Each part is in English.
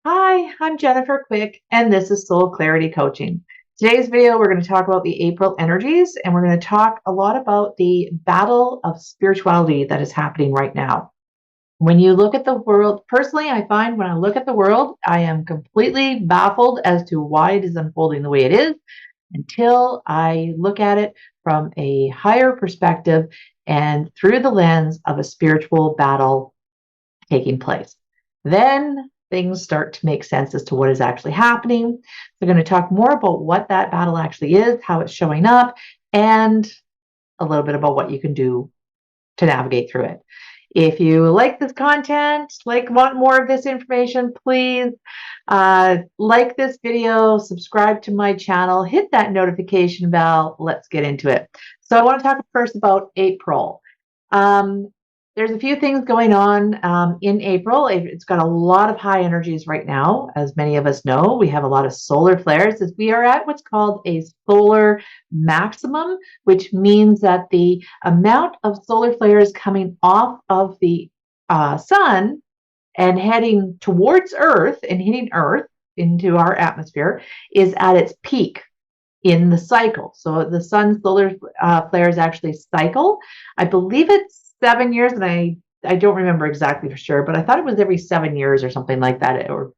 Hi, I'm Jennifer Quick, and this is Soul Clarity Coaching. Today's video, we're going to talk about the April energies, and we're going to talk a lot about the battle of spirituality that is happening right now. When you look at the world, personally, I find when I look at the world, I am completely baffled as to why it is unfolding the way it is until I look at it from a higher perspective and through the lens of a spiritual battle taking place. Then things start to make sense as to what is actually happening. We're going to talk more about what that battle actually is, how it's showing up, and a little bit about what you can do to navigate through it. If you like this content, want more of this information, please like this video, subscribe to my channel, hit that notification bell. Let's get into it. So I want to talk first about April. Um, there's a few things going on in April. It's got a lot of high energies right now. As many of us know, we have a lot of solar flares as we are at what's called a solar maximum, which means that the amount of solar flares coming off of the sun and heading towards Earth and hitting Earth into our atmosphere is at its peak in the cycle. So the sun's solar flares actually cycle. I believe it's 7 years, and I don't remember exactly for sure, but I thought it was every 7 years or something like that, or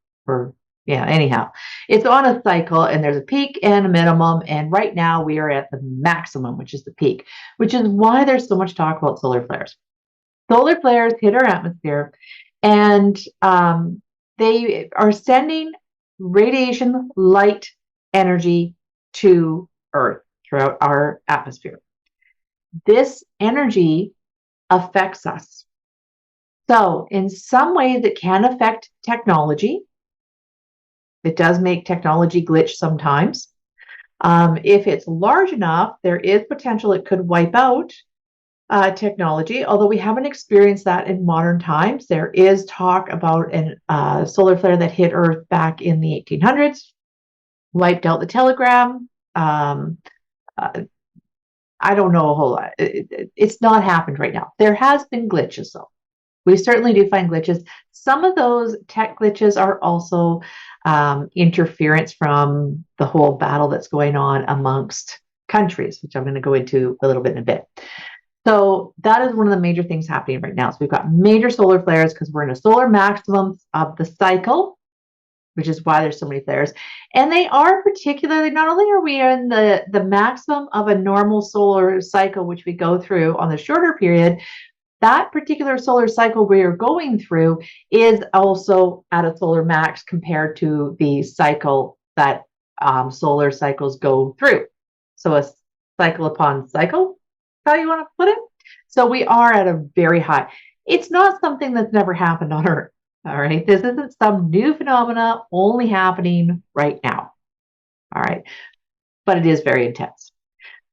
yeah. Anyhow, it's on a cycle, and there's a peak and a minimum, and right now we are at the maximum, which is the peak, which is why there's so much talk about solar flares. Solar flares hit our atmosphere, and they are sending radiation, light, energy to Earth throughout our atmosphere. This energy affects us. So, in some ways, it can affect technology. It does make technology glitch sometimes. If it's large enough, there is potential it could wipe out technology, although we haven't experienced that in modern times. There is talk about a solar flare that hit Earth back in the 1800s, wiped out the telegram. Uh, I don't know a whole lot. It's not happened right now. There has been glitches, though. We certainly do find glitches. Some of those tech glitches are also interference from the whole battle that's going on amongst countries, which I'm going to go into a little bit in a bit. So that is one of the major things happening right now. So we've got major solar flares because we're in a solar maximum of the cycle, which is why there's so many flares. And they are particularly, not only are we in the maximum of a normal solar cycle, which we go through on the shorter period, that particular solar cycle we are going through is also at a solar max compared to the cycle that solar cycles go through. So a cycle upon cycle, how you want to put it. So we are at a very high. It's not something that's never happened on Earth. All right. This isn't some new phenomena only happening right now. All right. But it is very intense.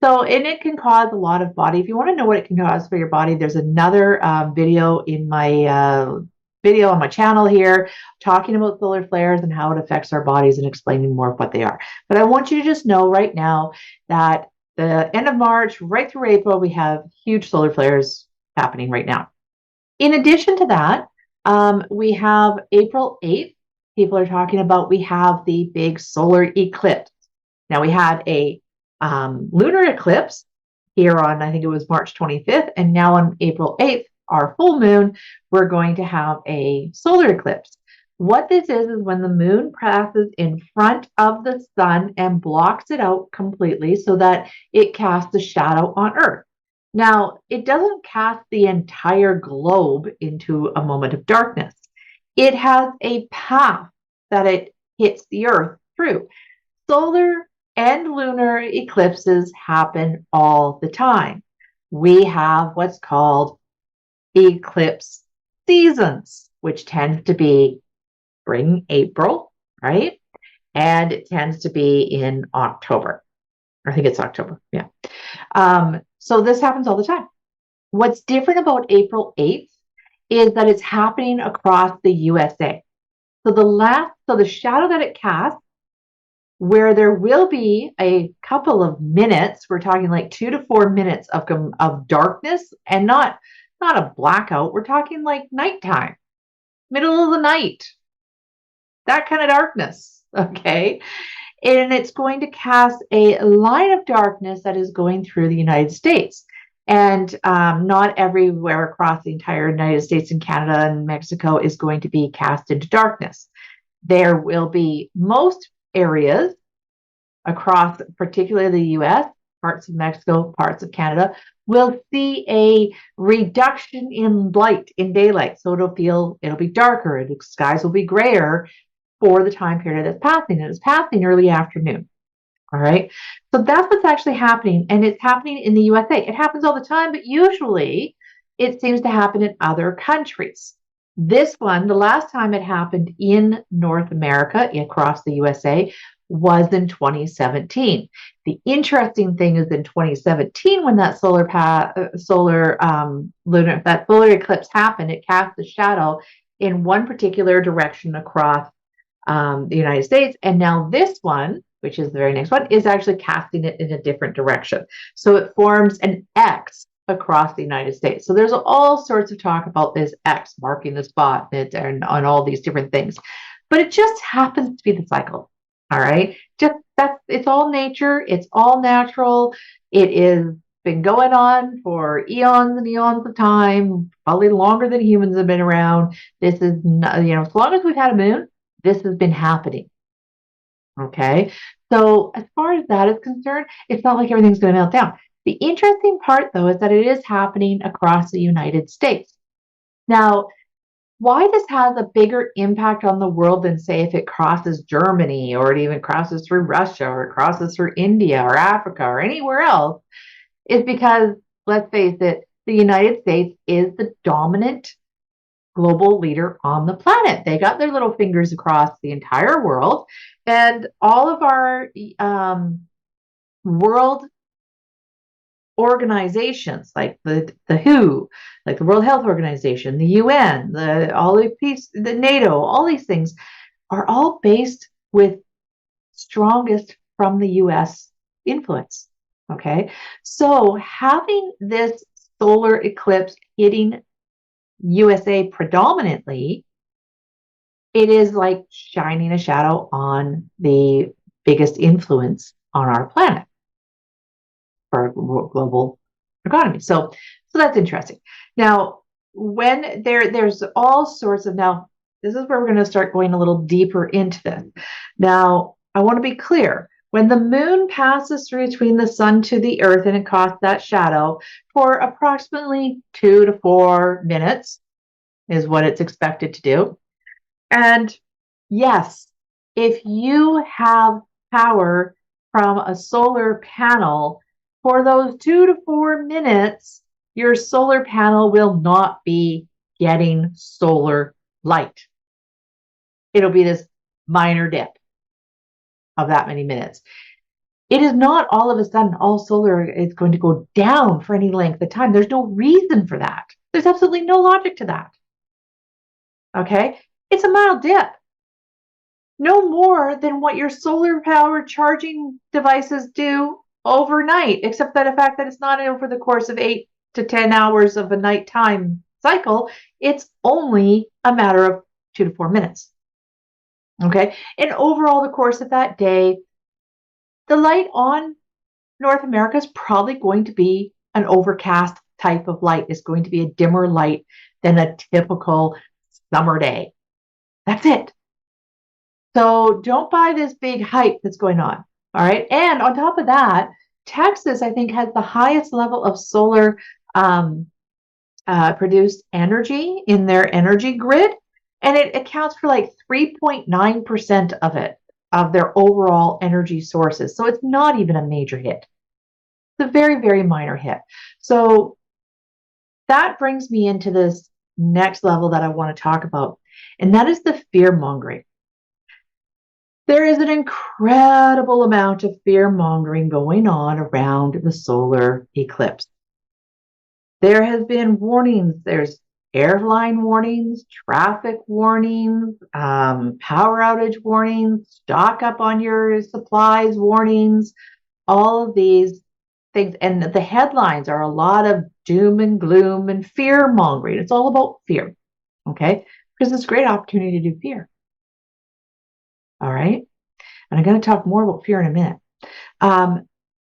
So, and it can cause a lot of body. If you want to know what it can cause for your body, there's another video in my video on my channel here talking about solar flares and how it affects our bodies and explaining more of what they are. But I want you to just know right now that the end of March, right through April, we have huge solar flares happening right now. In addition to that, we have April 8th. People are talking about we have the big solar eclipse. Now, we had a lunar eclipse here on, I think it was March 25th, and now on April 8th, our full moon, we're going to have a solar eclipse. What this is when the moon passes in front of the sun and blocks it out completely so that it casts a shadow on Earth. Now, it doesn't cast the entire globe into a moment of darkness. It has a path that it hits the Earth through. Solar and lunar eclipses happen all the time. We have what's called eclipse seasons, which tends to be spring, April, right? And it tends to be in October. I think it's October. Yeah. So this happens all the time. What's different about April 8th is that it's happening across the USA. So the shadow that it casts, where there will be a couple of minutes, we're talking like 2 to 4 minutes of darkness, and not a blackout. We're talking like nighttime, middle of the night. that kind of darkness. Okay. And it's going to cast a line of darkness that is going through the United States. And not everywhere across the entire United States and Canada and Mexico is going to be cast into darkness. There will be most areas across, particularly the US, parts of Mexico, parts of Canada, will see a reduction in light, in daylight. So it'll be darker, the skies will be grayer for the time period that's passing. It is passing early afternoon. All right. So that's what's actually happening. And it's happening in the USA. It happens all the time, but usually it seems to happen in other countries. This one, the last time it happened in North America, across the USA, was in 2017. The interesting thing is in 2017, when that solar eclipse happened, it cast a shadow in one particular direction across the United States. And now this one, which is the very next one, is actually casting it in a different direction. So it forms an X across the United States. So there's all sorts of talk about this X marking the spot and on all these different things. But it just happens to be the cycle. All right. It's all nature, it's all natural. It is been going on for eons and eons of time, probably longer than humans have been around. This is not, as long as we've had a moon, this has been happening. Okay. So as far as that is concerned, it's not like everything's going to melt down. The interesting part, though, is that it is happening across the United States. Now, why this has a bigger impact on the world than, say, if it crosses Germany or it even crosses through Russia or it crosses through India or Africa or anywhere else is because, let's face it, the United States is the dominant global leader on the planet. They got their little fingers across the entire world, and all of our world organizations, like the WHO, like the World Health Organization, the UN, the NATO, all these things are all based with strongest from the US influence. Okay, so having this solar eclipse hitting USA predominantly, it is like shining a shadow on the biggest influence on our planet for global economy. So that's interesting. Now, when there's all sorts of, now this is where we're going to start going a little deeper into this. Now, I want to be clear. When the moon passes through between the sun to the earth and it casts that shadow for approximately 2 to 4 minutes is what it's expected to do. And yes, if you have power from a solar panel for those 2 to 4 minutes, your solar panel will not be getting solar light. It'll be this minor dip of that many minutes. It is not all of a sudden all solar is going to go down for any length of time. There's no reason for that. There's absolutely no logic to that. Okay? It's a mild dip. No more than what your solar power charging devices do overnight, except that the fact that it's not over the course of 8 to 10 hours of a nighttime cycle. It's only a matter of 2 to 4 minutes. Okay? And overall, the course of that day, the light on North America is probably going to be an overcast type of light. It's going to be a dimmer light than a typical summer day. That's it. So don't buy this big hype that's going on. All right. And on top of that, Texas, I think, has the highest level of solar produced energy in their energy grid. And it accounts for like 3.9% of it, of their overall energy sources. So it's not even a major hit. It's a very, very minor hit. So that brings me into this next level that I want to talk about, and that is the fear mongering. There is an incredible amount of fear mongering going on around the solar eclipse. There has been warnings. There's airline warnings, traffic warnings, power outage warnings, stock up on your supplies warnings, all of these things. And the headlines are a lot of doom and gloom and fear mongering. It's all about fear, okay? Because it's a great opportunity to do fear. All right. And I'm going to talk more about fear in a minute. Um,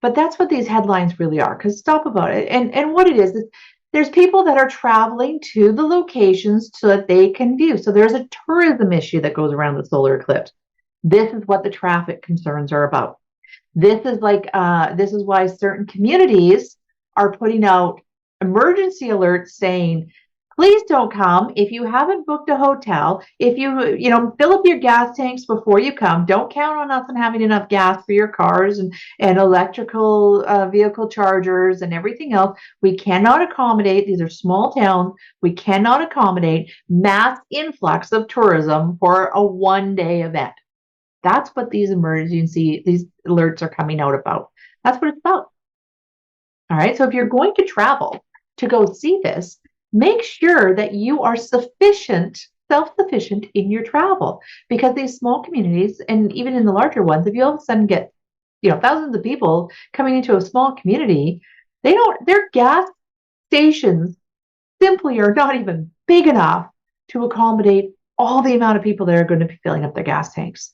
but that's what these headlines really are, because stop about it. And what it is there's people that are traveling to the locations so that they can view. So there's a tourism issue that goes around the solar eclipse. This is what the traffic concerns are about. This is why certain communities are putting out emergency alerts saying, please don't come if you haven't booked a hotel. If you fill up your gas tanks before you come. Don't count on us and having enough gas for your cars and electrical vehicle chargers and everything else. We cannot accommodate, these are small towns, we cannot accommodate mass influx of tourism for a one-day event. That's what these alerts are coming out about. That's what it's about. All right. So if you're going to travel to go see this, make sure that you are self-sufficient in your travel, because these small communities and even in the larger ones, if you all of a sudden get, thousands of people coming into a small community, their gas stations simply are not even big enough to accommodate all the amount of people that are going to be filling up their gas tanks.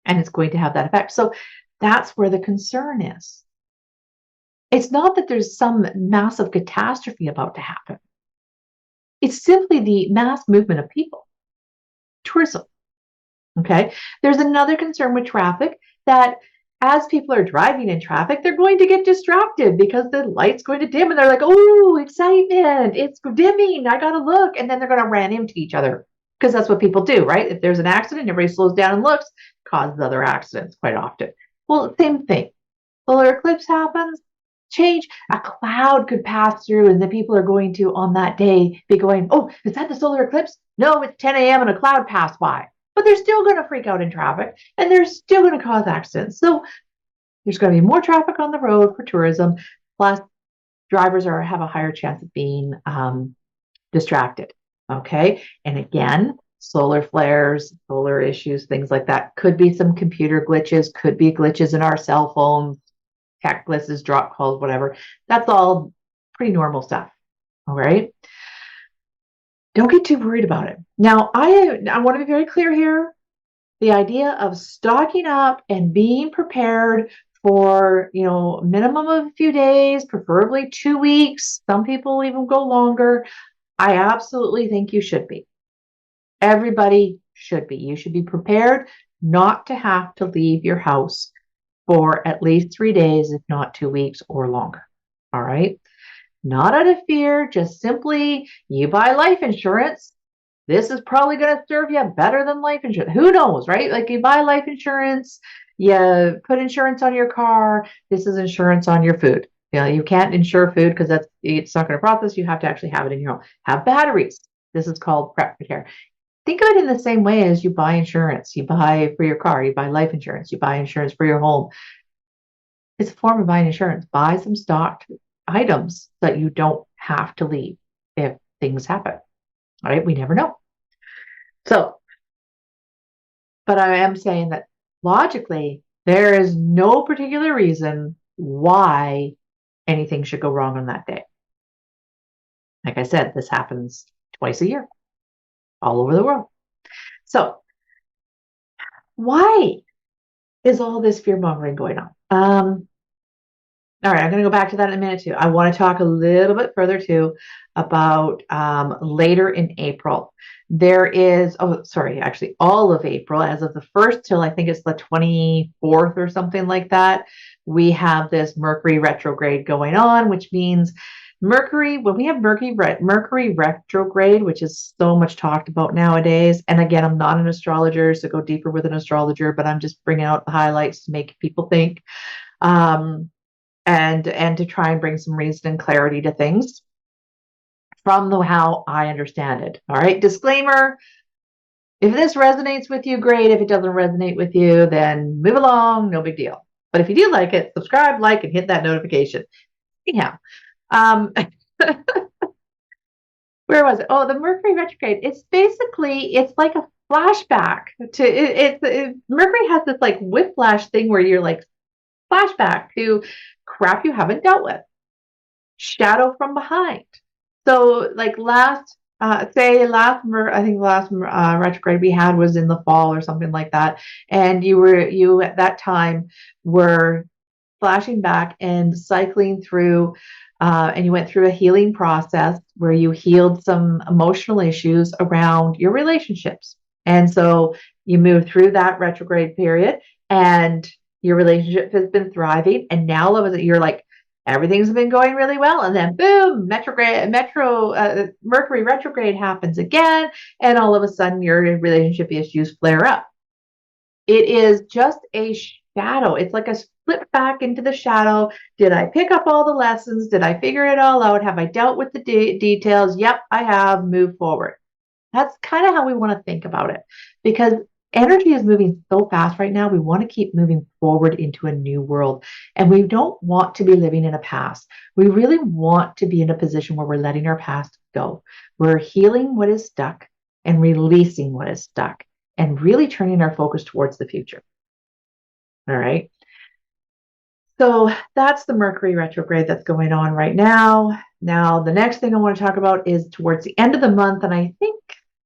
And it's going to have that effect. So that's where the concern is. It's not that there's some massive catastrophe about to happen. It's simply the mass movement of people, tourism. Okay. There's another concern with traffic, that as people are driving in traffic, they're going to get distracted because the light's going to dim and they're like, oh, excitement, it's dimming, I got to look. And then they're going to ran into each other, because that's what people do, right? If there's an accident, everybody slows down and looks, causes other accidents quite often. Well, same thing. Solar eclipse happens, change. A cloud could pass through, and the people are going to, on that day, be going, oh, is that the solar eclipse? No, it's 10 a.m. and a cloud passed by. But they're still going to freak out in traffic, and they're still going to cause accidents. So there's going to be more traffic on the road for tourism. Plus, drivers have a higher chance of being distracted. Okay. And again, solar flares, solar issues, things like that. Could be some computer glitches, could be glitches in our cell phones, tech glitches, drop calls, whatever. That's all pretty normal stuff. All right. Don't get too worried about it. Now, I want to be very clear here. The idea of stocking up and being prepared for, minimum of a few days, preferably 2 weeks. Some people even go longer. I absolutely think you should be. Everybody should be. You should be prepared not to have to leave your house for at least 3 days, if not 2 weeks or longer. All right. Not out of fear, just simply you buy life insurance. This is probably going to serve you better than life insurance. Who knows, right? Like, you buy life insurance, you put insurance on your car. This is insurance on your food. You can't insure food because it's not going to process. You have to actually have it in your home. Have batteries. This is called prep for care. Think of it in the same way as you buy insurance. You buy for your car, you buy life insurance, you buy insurance for your home. It's a form of buying insurance. Buy some stocked items so that you don't have to leave if things happen. All right, we never know. So, but I am saying that logically, there is no particular reason why anything should go wrong on that day. Like I said, this happens twice a year, all over the world. So, why is all this fear mongering going on? All right, I'm going to go back to that in a minute too. I want to talk a little bit further too about later in April. There is, actually all of April, as of the 1st till I think it's the 24th or something like that, we have this Mercury retrograde going on, which means when we have Mercury retrograde, which is so much talked about nowadays. And again, I'm not an astrologer, so go deeper with an astrologer, but I'm just bringing out the highlights to make people think. And to try and bring some reason and clarity to things from how I understand it. All right. Disclaimer. If this resonates with you, great. If it doesn't resonate with you, then move along. No big deal. But if you do like it, subscribe, like, and hit that notification. Anyhow, where was it? Oh, the Mercury retrograde. It's like a flashback to Mercury has this like whiplash thing where you're like, flashback to crap you haven't dealt with. Shadow from behind. So like last Say I think the last retrograde we had was in the fall or something like that, and you at that time were flashing back and cycling through, and you went through a healing process where you healed some emotional issues around your relationships, and so you moved through that retrograde period, and your relationship has been thriving, and now all of a sudden you're like everything's been going really well, and then boom, Mercury retrograde happens again, and all of a sudden your relationship issues flare up. It is just a shadow. It's like a slip back into the shadow. Did I pick up all the lessons? Did I figure it all out? Have I dealt with the details? Yep, I have. Moved forward. That's kind of how we want to think about it, because energy is moving so fast right now. We want to keep moving forward into a new world, and we don't want to be living in a past. We really want to be in a position where we're letting our past go. We're healing what is stuck and releasing what is stuck and really turning our focus towards the future. All right. So that's the Mercury retrograde that's going on right now. Now, the next thing I want to talk about is towards the end of the month. And I think,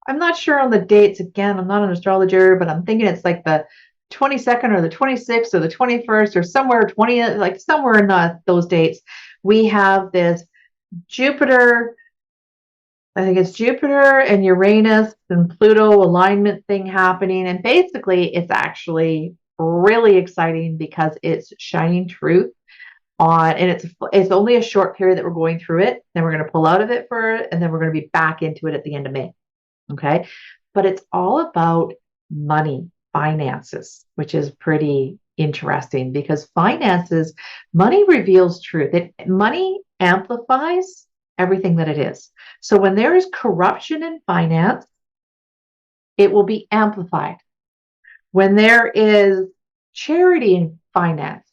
I'm not sure on the dates. Again, I'm not an astrologer, but I'm thinking it's like the 22nd or the 26th or the 21st or somewhere 20th, like somewhere in those dates. We have this Jupiter, I think it's Jupiter and Uranus and Pluto alignment thing happening. And basically, it's actually really exciting because it's shining truth on, and it's only a short period that we're going through it. Then we're going to pull out of it and then we're going to be back into it at the end of May. Okay. But it's all about money, finances, which is pretty interesting because money reveals truth. Money amplifies everything that it is. So when there is corruption in finance, it will be amplified. When there is charity in finance,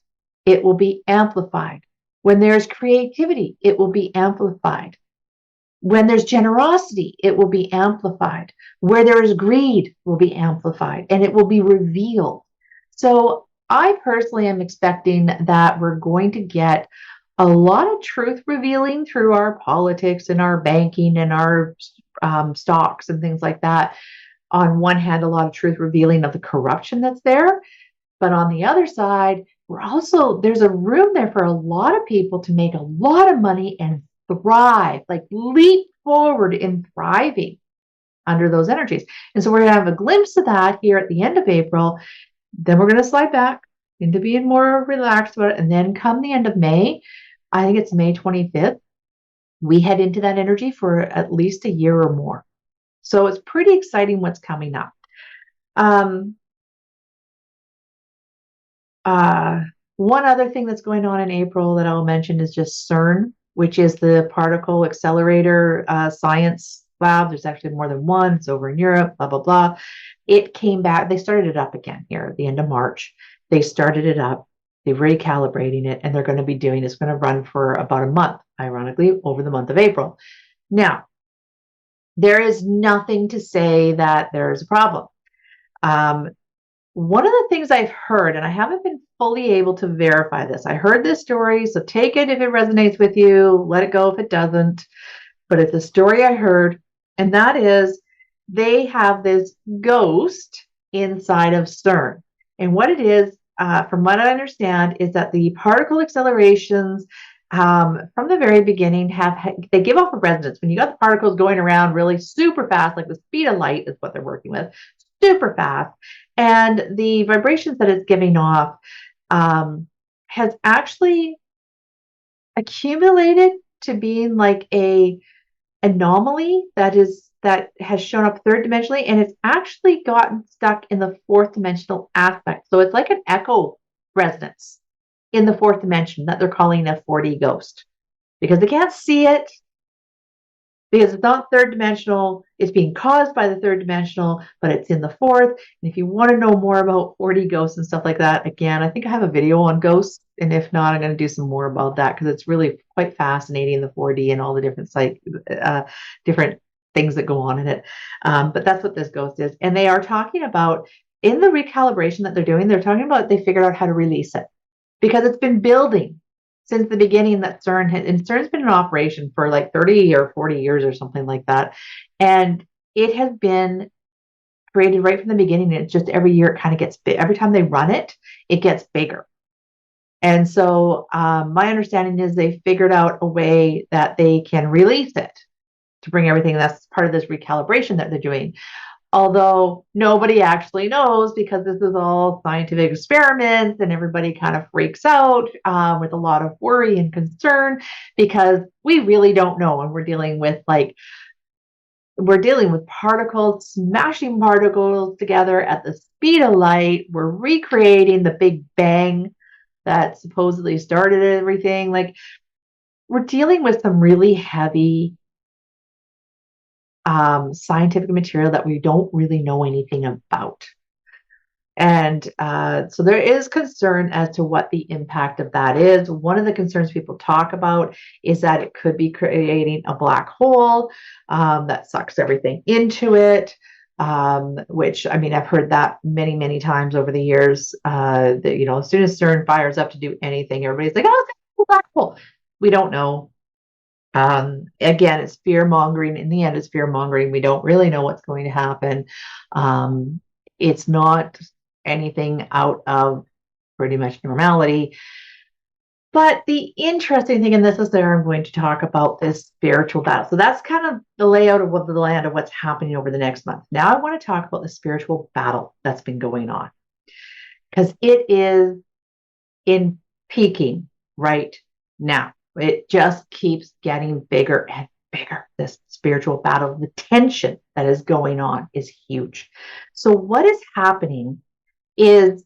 it will be amplified. When there's creativity, it will be amplified. When there's generosity, it will be amplified. Where there is greed, will be amplified, and it will be revealed. So I personally am expecting that we're going to get a lot of truth revealing through our politics and our banking and our stocks and things like that. On one hand, a lot of truth revealing of the corruption that's there. But on the other side, there's a room there for a lot of people to make a lot of money and thrive, like leap forward in thriving under those energies. And so we're going to have a glimpse of that here at the end of April. Then we're going to slide back into being more relaxed about it. And then come the end of May, I think it's May 25th, we head into that energy for at least a year or more. So it's pretty exciting what's coming up. One other thing that's going on in April that I'll mention is just CERN, which is the particle accelerator science lab. There's actually more than one. It's over in Europe, blah, blah, blah. It came back. They started it up again here at the end of March. They started it up. They're recalibrating it, and they're going to be it's going to run for about a month, ironically, over the month of April. Now, there is nothing to say that there's a problem. One of the things I've heard, and I haven't been fully able to verify this, I heard this story, so take it if it resonates with you, let it go if it doesn't, but it's a story I heard, and that is they have this ghost inside of CERN. And what it is, from what I understand, is that the particle accelerations from the very beginning they give off a resonance. When you got the particles going around really super fast, like the speed of light is what they're working with, super fast, and the vibrations that it's giving off has actually accumulated to being like a anomaly that has shown up third dimensionally, and it's actually gotten stuck in the fourth dimensional aspect. So it's like an echo resonance in the fourth dimension that they're calling a 4D ghost, because they can't see it, because it's not third dimensional. It's being caused by the third dimensional, but it's in the fourth. And if you want to know more about 4D ghosts and stuff like that, again, I think I have a video on ghosts. And if not, I'm going to do some more about that because it's really quite fascinating, the 4D and all the different different things that go on in it. But that's what this ghost is. And they are talking about, in the recalibration that they're doing, they're talking about they figured out how to release it because it's been building. since the beginning that CERN had, and CERN's been in operation for like 30 or 40 years or something like that. And it has been created right from the beginning. And it's just every year it kind of gets big. Every time they run it, it gets bigger. And so my understanding is they figured out a way that they can release it to bring everything. That's part of this recalibration that they're doing. Although nobody actually knows, because this is all scientific experiments and everybody kind of freaks out with a lot of worry and concern, because we really don't know. And we're dealing with particles, smashing particles together at the speed of light. We're recreating the Big Bang that supposedly started everything. Like, we're dealing with some really heavy scientific material that we don't really know anything about. And so there is concern as to what the impact of that is. One of the concerns people talk about is that it could be creating a black hole that sucks everything into it. Which, I mean, I've heard that many, many times over the years. That, as soon as CERN fires up to do anything, everybody's like, "Oh, it's a black hole." We don't know. Again, it's fear mongering. In the end, it's fear mongering. We don't really know what's going to happen. It's not anything out of pretty much normality. But the interesting thing, and this is where I'm going to talk about this spiritual battle. So that's kind of the layout of the land of what's happening over the next month. Now I want to talk about the spiritual battle that's been going on, because it is in peaking right now. It just keeps getting bigger and bigger. This spiritual battle, the tension that is going on is huge. So what is happening is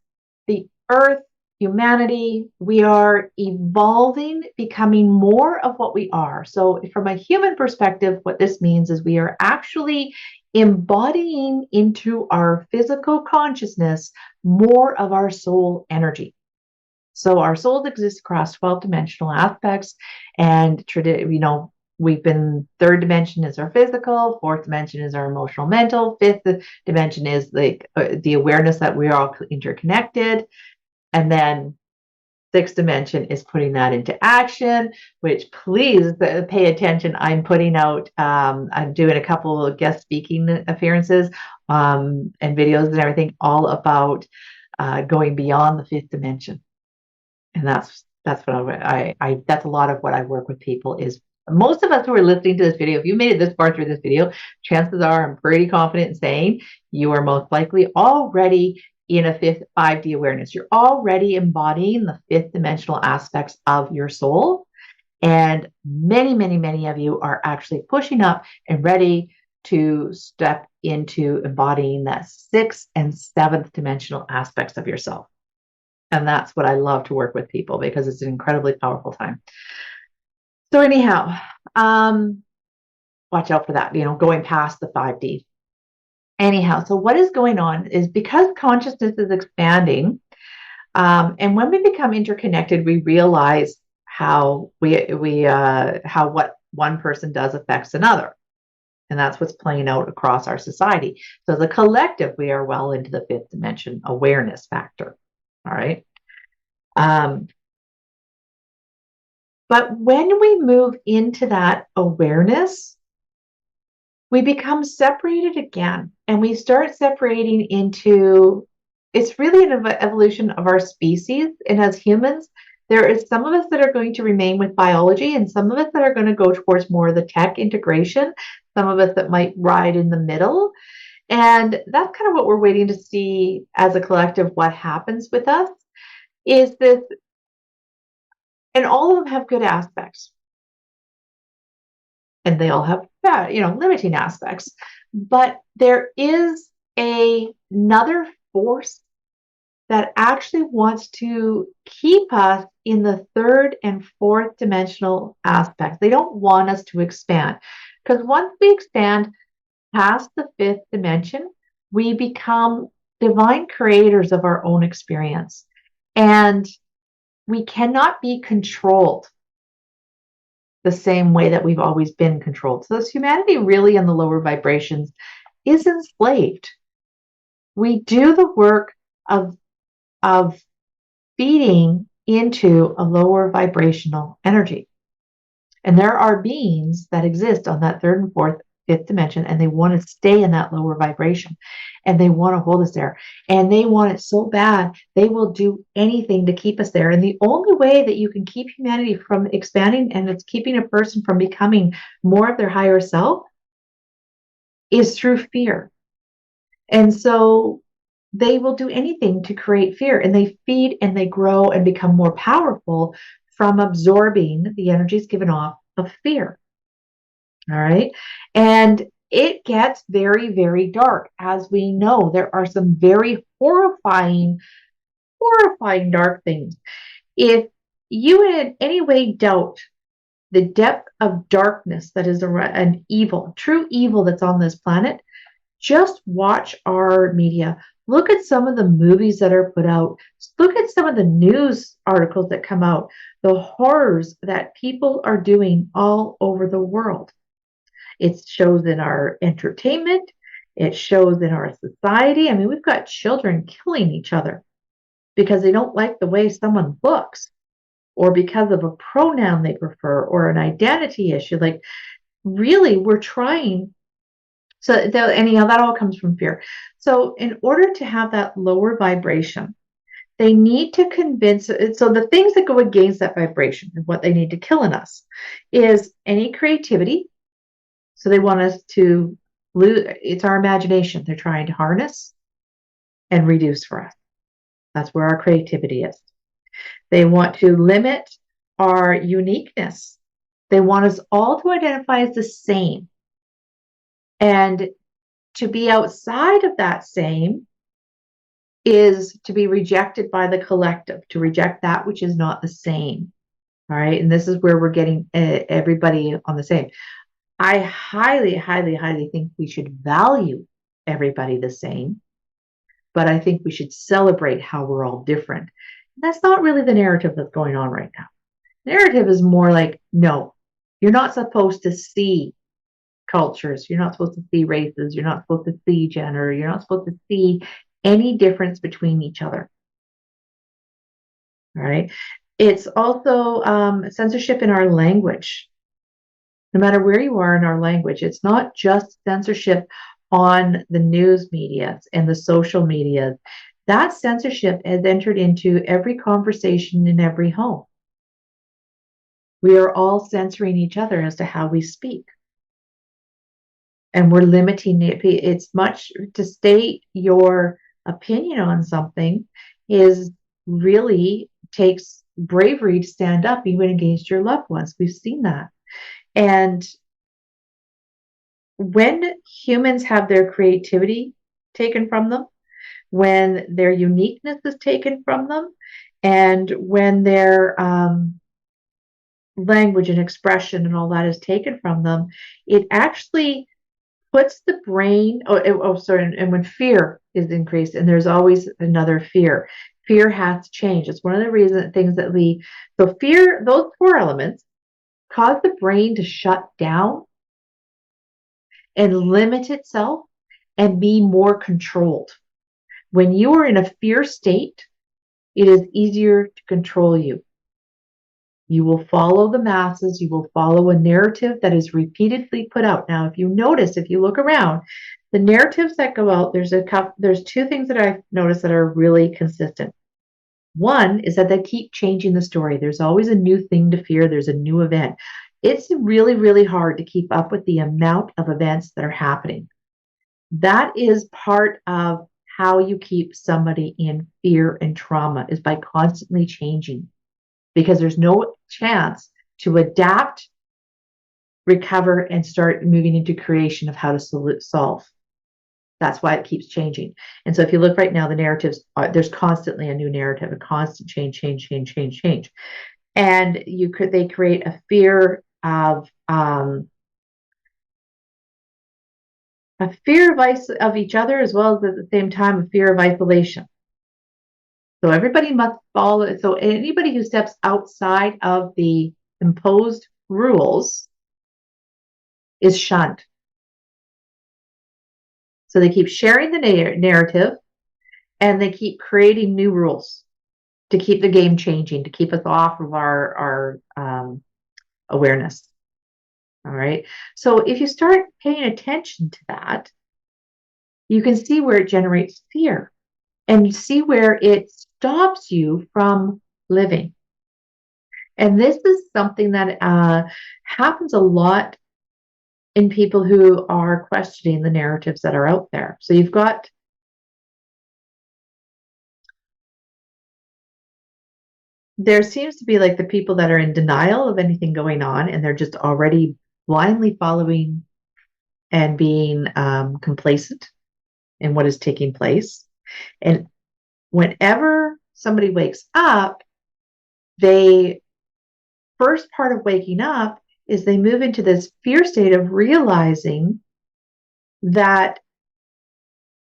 the earth, humanity, we are evolving, becoming more of what we are. So from a human perspective, what this means is we are actually embodying into our physical consciousness more of our soul energy. So our souls exist across 12 dimensional aspects, and we've been, third dimension is our physical, fourth dimension is our emotional mental, fifth dimension is the awareness that we're all interconnected, and then sixth dimension is putting that into action, which, please pay attention. I'm putting out, I'm doing a couple of guest speaking appearances and videos and everything all about going beyond the fifth dimension. And that's what that's a lot of what I work with people is. Most of us who are listening to this video, if you made it this far through this video, chances are I'm pretty confident in saying you are most likely already in a 5D awareness. You're already embodying the fifth dimensional aspects of your soul. And many, many, many of you are actually pushing up and ready to step into embodying that sixth and seventh dimensional aspects of yourself. And that's what I love to work with people, because it's an incredibly powerful time. So anyhow, watch out for that, going past the 5D. Anyhow, so what is going on is, because consciousness is expanding, and when we become interconnected, we realize how how what one person does affects another. And that's what's playing out across our society. So as a collective, we are well into the fifth dimension awareness factor. All right. But when we move into that awareness, we become separated again, and we start separating into, it's really an evolution of our species. And as humans, there is some of us that are going to remain with biology, and some of us that are going to go towards more of the tech integration, some of us that might ride in the middle. And that's kind of what we're waiting to see as a collective, what happens with us is this. And all of them have good aspects. And they all have, limiting aspects. But there is another force that actually wants to keep us in the third and fourth dimensional aspects. They don't want us to expand. Because once we expand past the fifth dimension, we become divine creators of our own experience. And we cannot be controlled the same way that we've always been controlled. So this humanity really in the lower vibrations is enslaved. We do the work of feeding into a lower vibrational energy. And there are beings that exist on that third and fourth, fifth dimension, and they want to stay in that lower vibration, and they want to hold us there, and they want it so bad they will do anything to keep us there. And the only way that you can keep humanity from expanding and it's keeping a person from becoming more of their higher self is through fear. And so they will do anything to create fear, and they feed and they grow and become more powerful from absorbing the energies given off of fear. All right. And it gets very, very dark. As we know, there are some very horrifying, horrifying dark things. If you in any way doubt the depth of darkness that is an evil, true evil that's on this planet, just watch our media. Look at some of the movies that are put out. Look at some of the news articles that come out, the horrors that people are doing all over the world. It shows in our entertainment. It shows in our society. I mean, we've got children killing each other because they don't like the way someone looks or because of a pronoun they prefer or an identity issue. Like, really, we're trying. So, anyhow, that all comes from fear. So, in order to have that lower vibration, they need to convince. So, the things that go against that vibration and what they need to kill in us is any creativity. So, they want us to lose. It's our imagination they're trying to harness and reduce for us. That's where our creativity is. They want to limit our uniqueness. They want us all to identify as the same. And to be outside of that same is to be rejected by the collective, to reject that which is not the same. All right. And this is where we're getting everybody on the same. I highly, highly, highly think we should value everybody the same, but I think we should celebrate how we're all different. And that's not really the narrative that's going on right now. The narrative is more like, no, you're not supposed to see cultures. You're not supposed to see races. You're not supposed to see gender. You're not supposed to see any difference between each other. All right. It's also censorship in our language. No matter where you are in our language, it's not just censorship on the news media and the social media. That censorship has entered into every conversation in every home. We are all censoring each other as to how we speak. And we're limiting it. It's much to state your opinion on something is really takes bravery to stand up even against your loved ones. We've seen that. And when humans have their creativity taken from them, when their uniqueness is taken from them, and when their language and expression and all that is taken from them, it actually puts the brain, and when fear is increased, and there's always another fear. Fear has to change. It's one of the things that so fear, those four elements, cause the brain to shut down and limit itself and be more controlled. When you are in a fear state, it is easier to control you. You will follow the masses. You will follow a narrative that is repeatedly put out. Now, if you notice, if you look around, the narratives that go out, there's two things that I've noticed that are really consistent. One is that they keep changing the story. There's always a new thing to fear. There's a new event. It's really, really hard to keep up with the amount of events that are happening. That is part of how you keep somebody in fear and trauma, is by constantly changing, because there's no chance to adapt, recover, and start moving into creation of how to solve. That's why it keeps changing. And so if you look right now, the narratives, there's constantly a new narrative, a constant change. And they create a fear of each other, as well as at the same time a fear of isolation. So everybody must follow. So anybody who steps outside of the imposed rules is shunned. So they keep sharing the narrative, and they keep creating new rules. to keep the game changing, to keep us off of our awareness. All right. So if you start paying attention to that, you can see where it generates fear and you see where it stops you from living. And this is something that happens a lot in people who are questioning the narratives that are out there. So you've got there seems to be like the people that are in denial of anything going on, and they're just already blindly following and being complacent in what is taking place. And whenever somebody wakes up, they first part of waking up is they move into this fear state of realizing that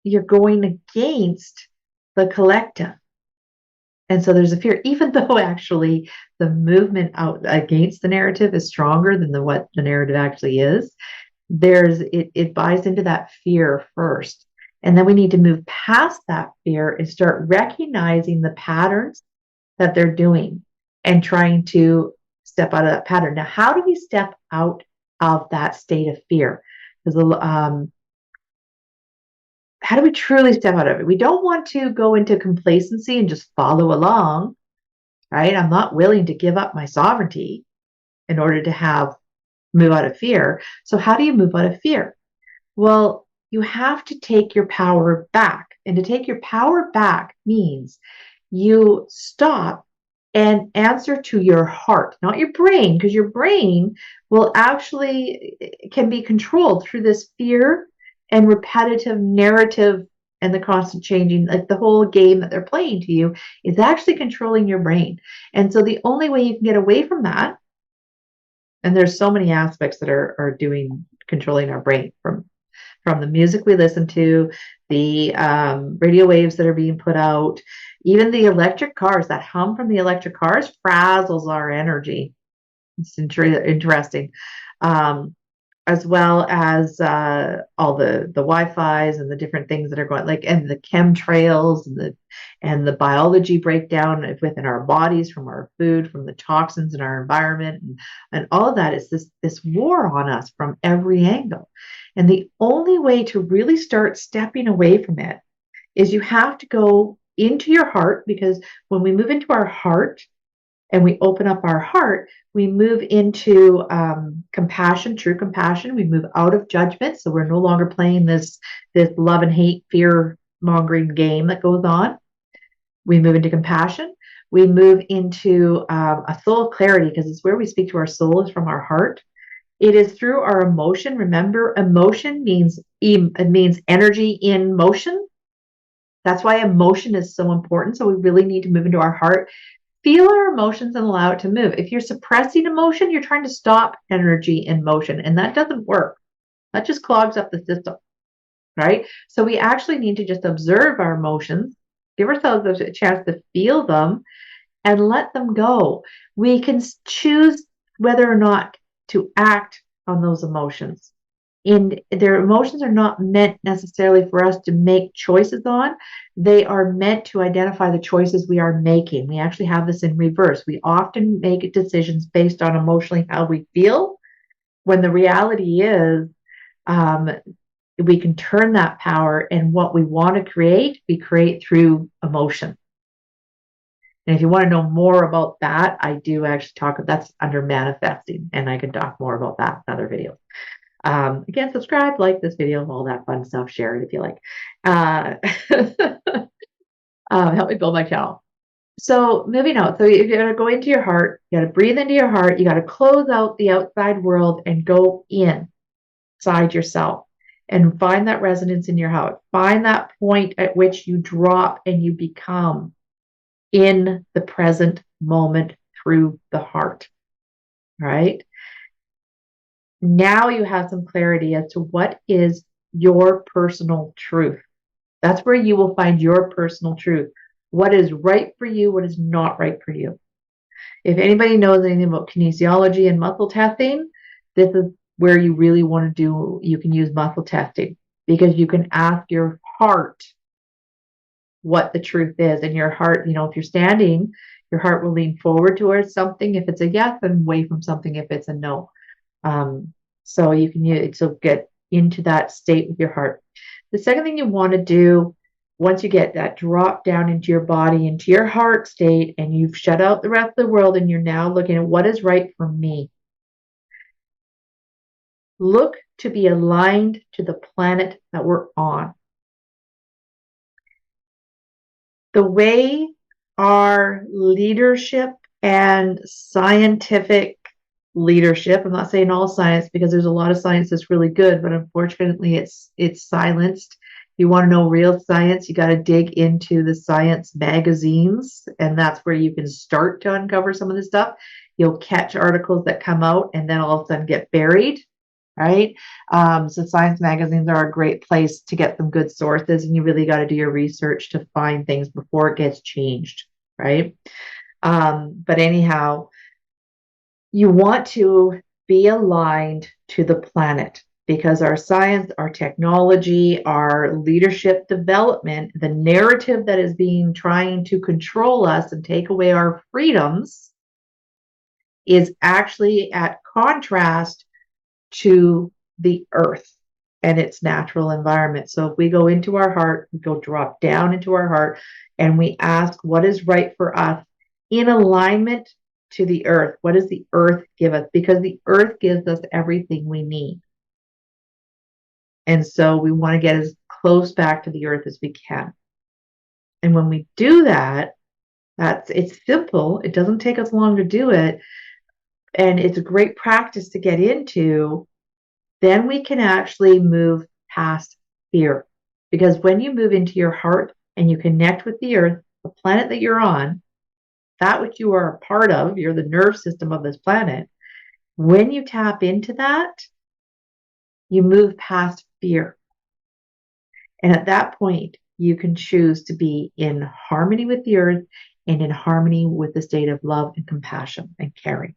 you're going against the collective. And so there's a fear, even though actually the movement out against the narrative is stronger than what the narrative actually is. It buys into that fear first. And then we need to move past that fear and start recognizing the patterns that they're doing and trying to step out of that pattern. Now, how do we step out of that state of fear? Because how do we truly step out of it? We don't want to go into complacency and just follow along, right? I'm not willing to give up my sovereignty in order to move out of fear. So how do you move out of fear? Well, you have to take your power back. And to take your power back means you stop and answer to your heart, not your brain, because your brain will actually can be controlled through this fear and repetitive narrative and the constant changing, like the whole game that they're playing to you is actually controlling your brain. And so the only way you can get away from that, and there's so many aspects that are controlling our brain, from the music we listen to, the radio waves that are being put out, even the electric cars, that hum from the electric cars frazzles our energy. It's interesting. As well as all the Wi-Fi's and the different things that are going, like, and the chemtrails and the biology breakdown within our bodies from our food, from the toxins in our environment, and all of that is this war on us from every angle. And the only way to really start stepping away from it is you have to go into your heart, because when we move into our heart and we open up our heart, we move into compassion, true compassion. We move out of judgment. So we're no longer playing this love and hate, fear mongering game that goes on. We move into compassion. We move into a soul clarity, because it's where we speak to our soul, is from our heart. It is through our emotion. Remember, emotion means energy in motion. That's why emotion is so important. So we really need to move into our heart. Feel our emotions and allow it to move. If you're suppressing emotion, you're trying to stop energy in motion, and that doesn't work. That just clogs up the system, right? So we actually need to just observe our emotions, give ourselves a chance to feel them, and let them go. We can choose whether or not to act on those emotions. And their emotions are not meant necessarily for us to make choices on. They are meant to identify the choices we are making. We actually have this in reverse. We often make decisions based on emotionally how we feel, when the reality is we can turn that power, and what we want to create, we create through emotion. And if you want to know more about that, I do actually that's under manifesting, and I can talk more about that in other videos. Again, subscribe, like this video, all that fun stuff, share it if you like. Help me build my channel. So moving on. So you got to go into your heart. You got to breathe into your heart. You got to close out the outside world and go inside yourself and find that resonance in your heart. Find that point at which you drop and you become in the present moment through the heart. Right? Now you have some clarity as to what is your personal truth. That's where you will find your personal truth. What is right for you, what is not right for you. If anybody knows anything about kinesiology and muscle testing, this is where you really want to you can use muscle testing, because you can ask your heart what the truth is. And your heart, if you're standing, your heart will lean forward towards something if it's a yes, and away from something if it's a no. So you can get into that state with your heart. The second thing you want to do, once you get that drop down into your body, into your heart state, and you've shut out the rest of the world, and you're now looking at what is right for me. Look to be aligned to the planet that we're on. The way our leadership and scientific leadership, I'm not saying all science, because there's a lot of science that's really good, but unfortunately it's silenced. If you want to know real science, you got to dig into the science magazines, and that's where you can start to uncover some of this stuff. You'll catch articles that come out and then all of a sudden get buried, right? So science magazines are a great place to get some good sources, and you really got to do your research to find things before it gets changed, right? But anyhow, you want to be aligned to the planet, because our science, our technology, our leadership development, the narrative that is being trying to control us and take away our freedoms is actually at contrast to the earth and its natural environment. So if we go into our heart, we go drop down into our heart, and we ask what is right for us in alignment to the earth. What does the earth give us? Because the earth gives us everything we need. And so we want to get as close back to the earth as we can. And when we do that, it's simple. It doesn't take us long to do it. And it's a great practice to get into. Then we can actually move past fear. Because when you move into your heart and you connect with the earth, the planet that you're on, that which you are a part of, you're the nerve system of this planet. When you tap into that, you move past fear. And at that point, you can choose to be in harmony with the earth and in harmony with the state of love and compassion and caring.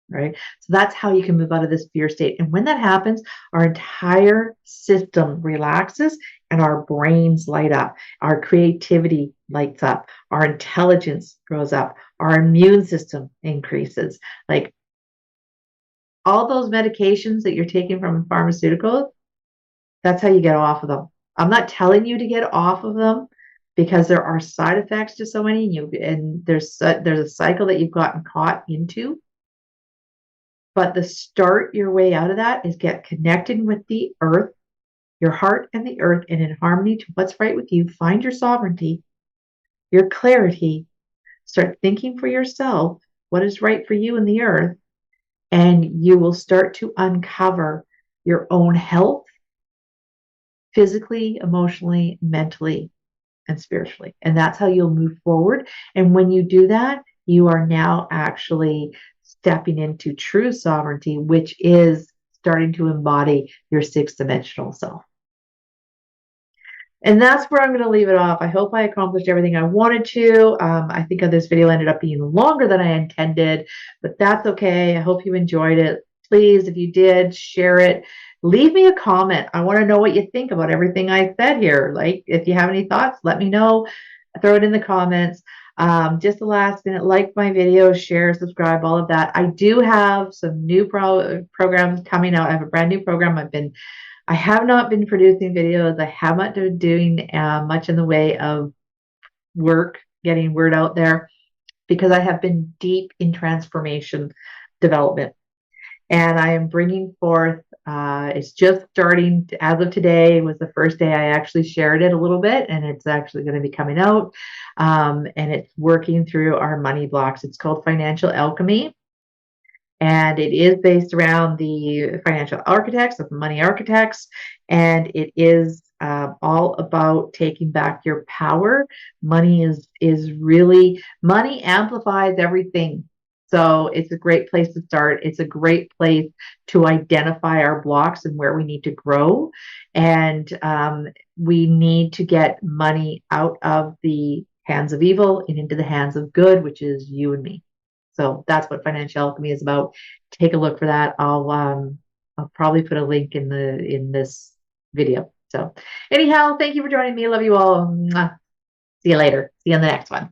Right? So that's how you can move out of this fear state. And when that happens, our entire system relaxes and our brains light up. Our creativity lights up. Our intelligence grows up. Our immune system increases. Like all those medications that you're taking from pharmaceuticals, that's how you get off of them. I'm not telling you to get off of them, because there are side effects to so many, and there's a cycle that you've gotten caught into. But the start your way out of that is get connected with the earth, your heart and the earth, and in harmony to what's right with you. Find your sovereignty, your clarity. Start thinking for yourself what is right for you in the earth, and you will start to uncover your own health, physically, emotionally, mentally, and spiritually. And that's how you'll move forward. And when you do that, you are now actually stepping into true sovereignty, which is starting to embody your sixth dimensional self. And that's where I'm going to leave it off. I hope I accomplished everything I wanted to. I think this video ended up being longer than I intended, but that's okay. I hope you enjoyed it. Please, if you did, share it. Leave me a comment. I want to know what you think about everything I said here. Like, if you have any thoughts, let me know. Throw it in the comments. Just the last minute, like my video, share, subscribe, all of that. I do have some new programs coming out. I have a brand new program. I have not been producing videos. I have not been doing much in the way of work, getting word out there, because I have been deep in transformation development. And I am bringing forth, it's just starting as of today was the first day I actually shared it a little bit, and it's actually going to be coming out. And it's working through our money blocks. It's called Financial Alchemy. And it is based around the financial architects, of money architects, and it is all about taking back your power. Money is really, money amplifies everything. So it's a great place to start. It's a great place to identify our blocks and where we need to grow. And we need to get money out of the hands of evil and into the hands of good, which is you and me. So that's what Financial Alchemy is about. Take a look for that. I'll probably put a link in this video. So anyhow, thank you for joining me. Love you all. Mwah. See you later. See you in the next one.